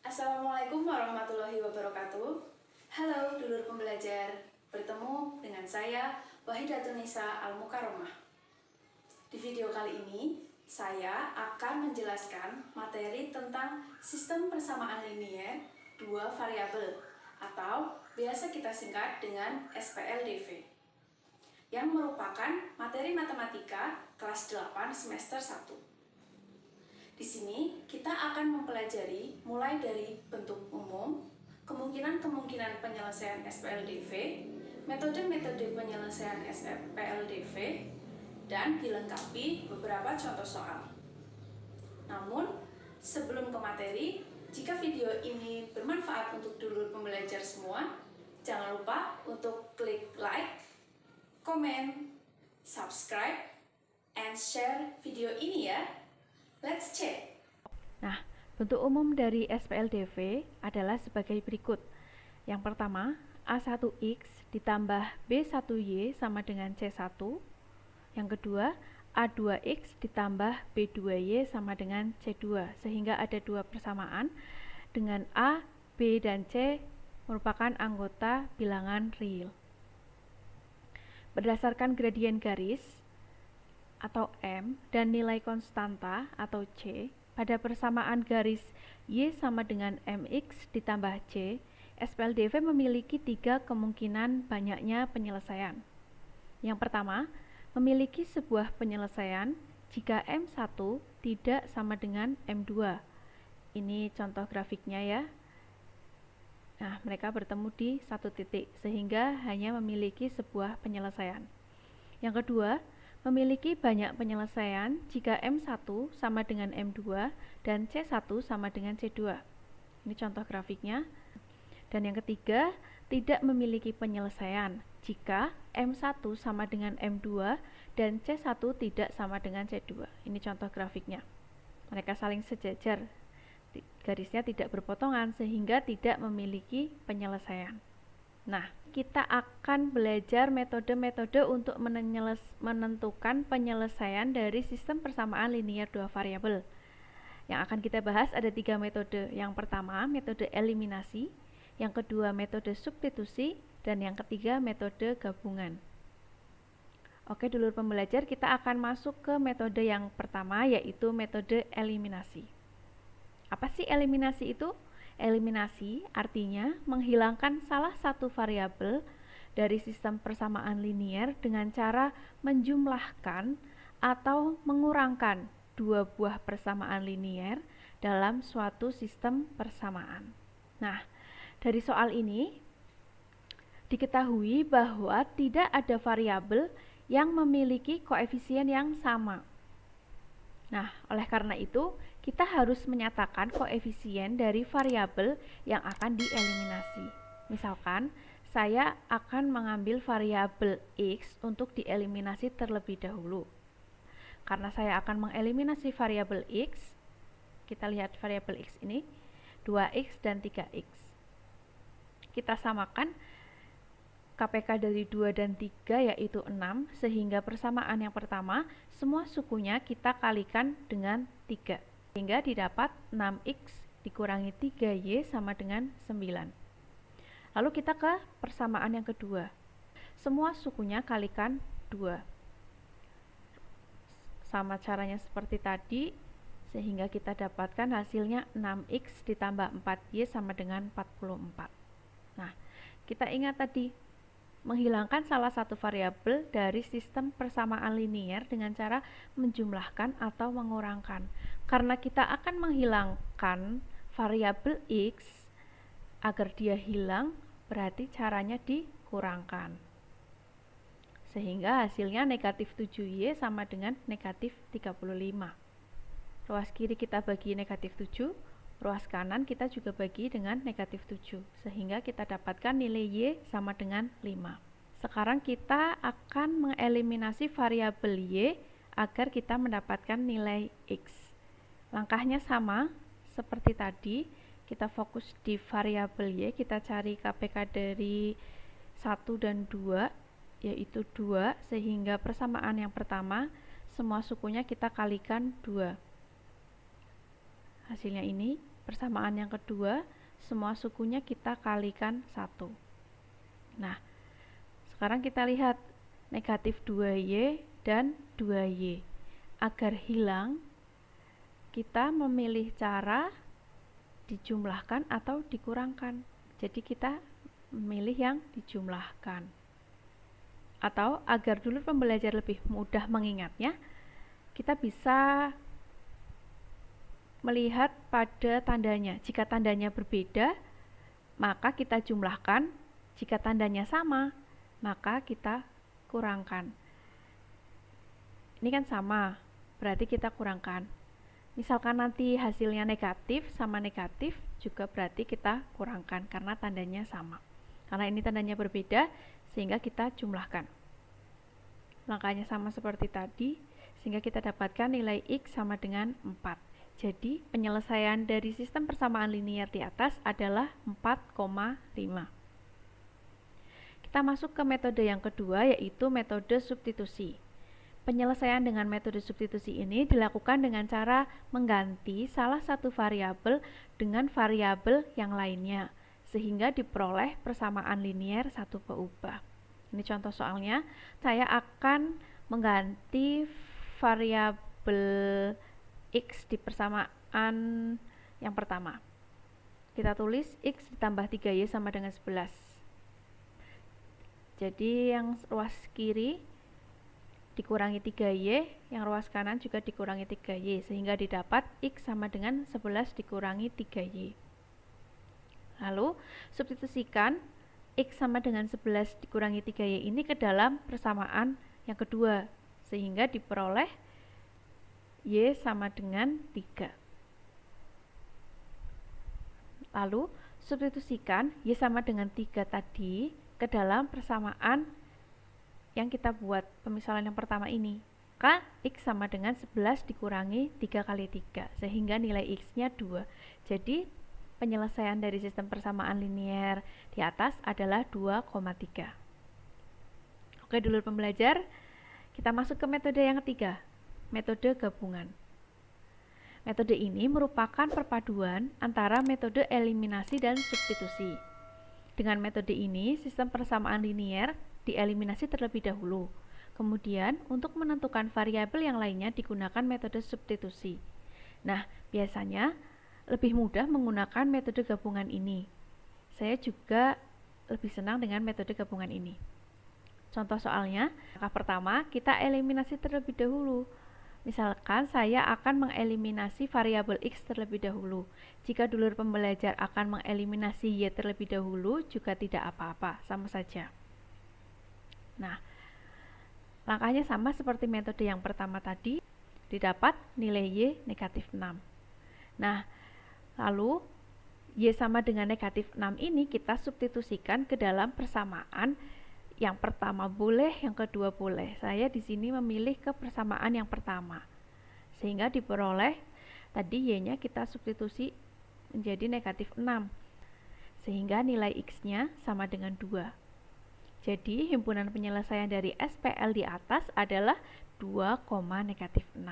Assalamualaikum warahmatullahi wabarakatuh. Halo dulur pembelajar, bertemu dengan saya Wahidatun Nisa Al-Mukarramah. Di video kali ini, saya akan menjelaskan materi tentang sistem persamaan linier dua variabel atau biasa kita singkat dengan SPLDV, yang merupakan materi matematika kelas 8 semester 1. Di sini kita akan mempelajari mulai dari bentuk umum, kemungkinan-kemungkinan penyelesaian SPLDV, metode-metode penyelesaian SPLDV, dan dilengkapi beberapa contoh soal. Namun, sebelum ke materi, jika video ini bermanfaat untuk dulur pembelajar semua, jangan lupa untuk klik like, komen, subscribe, and share video ini ya. Let's check. Nah, bentuk umum dari SPLDV adalah sebagai berikut. Yang pertama, A1X ditambah B1Y sama dengan C1. Yang kedua, A2X ditambah B2Y sama dengan C2, sehingga ada dua persamaan dengan A, B, dan C merupakan anggota bilangan real. Berdasarkan gradien garis atau M dan nilai konstanta atau C pada persamaan garis Y sama dengan MX ditambah C, SPLDV memiliki tiga kemungkinan banyaknya penyelesaian. Yang pertama, memiliki sebuah penyelesaian jika M1 tidak sama dengan M2. Ini contoh grafiknya ya. Nah, mereka bertemu di satu titik sehingga hanya memiliki sebuah penyelesaian. Yang kedua, memiliki banyak penyelesaian jika M1 sama dengan M2 dan C1 sama dengan C2. Ini contoh grafiknya. Dan yang ketiga, tidak memiliki penyelesaian jika M1 sama dengan M2 dan C1 tidak sama dengan C2. Ini contoh grafiknya. Mereka saling sejajar, garisnya tidak berpotongan sehingga tidak memiliki penyelesaian. Nah, kita akan belajar metode-metode untuk menentukan penyelesaian dari sistem persamaan linier dua variabel. Yang akan kita bahas ada tiga metode. Yang pertama, metode eliminasi. Yang kedua, metode substitusi. Dan yang ketiga, metode gabungan. Oke, dulur pembelajar, kita akan masuk ke metode yang pertama, yaitu metode eliminasi. Apa sih eliminasi itu? Eliminasi artinya menghilangkan salah satu variabel dari sistem persamaan linier dengan cara menjumlahkan atau mengurangkan dua buah persamaan linier dalam suatu sistem persamaan. Nah, dari soal ini diketahui bahwa tidak ada variabel yang memiliki koefisien yang sama. Nah, oleh karena itu, kita harus menyatakan koefisien dari variabel yang akan dieliminasi. Misalkan, saya akan mengambil variabel X untuk dieliminasi terlebih dahulu. Karena saya akan mengeliminasi variabel X, kita lihat variabel X ini, 2X dan 3X. Kita samakan KPK dari 2 dan 3 yaitu 6, sehingga persamaan yang pertama semua sukunya kita kalikan dengan 3, sehingga didapat 6X dikurangi 3Y sama dengan 9. Lalu kita ke persamaan yang kedua, semua sukunya kalikan 2. Sama caranya seperti tadi, sehingga kita dapatkan hasilnya 6X ditambah 4Y sama dengan 44. Nah, kita ingat tadi, menghilangkan salah satu variabel dari sistem persamaan linier dengan cara menjumlahkan atau mengurangkan. Karena kita akan menghilangkan variabel X, agar dia hilang, berarti caranya dikurangkan. Sehingga hasilnya negatif 7Y sama dengan negatif 35. Ruas kiri kita bagi negatif 7, ruas kanan kita juga bagi dengan negatif 7, sehingga kita dapatkan nilai Y sama dengan 5. Sekarang kita akan mengeliminasi variabel Y agar kita mendapatkan nilai X. Langkahnya sama seperti tadi, kita fokus di variabel Y, kita cari KPK dari 1 dan 2, yaitu 2, sehingga persamaan yang pertama, semua sukunya kita kalikan 2. hasilnya ini. Persamaan yang kedua, semua sukunya kita kalikan 1. Nah, sekarang kita lihat negatif 2Y dan 2Y. Agar hilang, kita memilih cara dijumlahkan atau dikurangkan. Jadi kita memilih yang dijumlahkan. Atau agar dulu pembelajar lebih mudah mengingatnya, kita bisa melihat pada tandanya. Jika tandanya berbeda, maka kita jumlahkan. Jika tandanya sama, maka kita kurangkan. Ini kan sama, berarti kita kurangkan. Misalkan nanti hasilnya negatif sama negatif, juga berarti kita kurangkan karena tandanya sama. Karena ini tandanya berbeda, sehingga kita jumlahkan. Langkahnya sama seperti tadi, sehingga kita dapatkan nilai X sama dengan 4. Jadi, penyelesaian dari sistem persamaan linier di atas adalah 4,5. Kita masuk ke metode yang kedua, yaitu metode substitusi. Penyelesaian dengan metode substitusi ini dilakukan dengan cara mengganti salah satu variabel dengan variabel yang lainnya, sehingga diperoleh persamaan linier satu peubah. Ini contoh soalnya, saya akan mengganti variabel X di persamaan yang pertama. Kita tulis X ditambah 3Y sama dengan 11. Jadi yang ruas kiri dikurangi 3Y, yang ruas kanan juga dikurangi 3Y, sehingga didapat X sama dengan 11 dikurangi 3Y. Lalu, substitusikan X sama dengan 11 dikurangi 3Y ini ke dalam persamaan yang kedua, sehingga diperoleh Y sama dengan 3. Lalu, substitusikan Y sama dengan 3 tadi ke dalam persamaan yang kita buat pemisalan yang pertama ini. Maka X sama dengan 11 dikurangi 3 kali 3, sehingga nilai X-nya 2. Jadi, penyelesaian dari sistem persamaan linier di atas adalah 2,3. Oke, dulur pembelajar, kita masuk ke metode yang ketiga, metode gabungan. Metode ini merupakan perpaduan antara metode eliminasi dan substitusi. Dengan metode ini, sistem persamaan linier dieliminasi terlebih dahulu. Kemudian, untuk menentukan variabel yang lainnya digunakan metode substitusi. Nah, biasanya lebih mudah menggunakan metode gabungan ini. Saya juga lebih senang dengan metode gabungan ini. Contoh soalnya, langkah pertama kita eliminasi terlebih dahulu. Misalkan saya akan mengeliminasi variabel X terlebih dahulu. Jika dulur pembelajar akan mengeliminasi Y terlebih dahulu, juga tidak apa-apa, sama saja. Nah, langkahnya sama seperti metode yang pertama tadi, didapat nilai Y negatif 6. Nah, lalu Y sama dengan negatif 6 ini kita substitusikan ke dalam persamaan. Yang pertama boleh, yang kedua boleh. Saya di sini memilih ke persamaan yang pertama. Sehingga diperoleh tadi Y-nya kita substitusi menjadi negatif 6. Sehingga nilai X-nya sama dengan 2. Jadi himpunan penyelesaian dari SPL di atas adalah 2, negatif 6.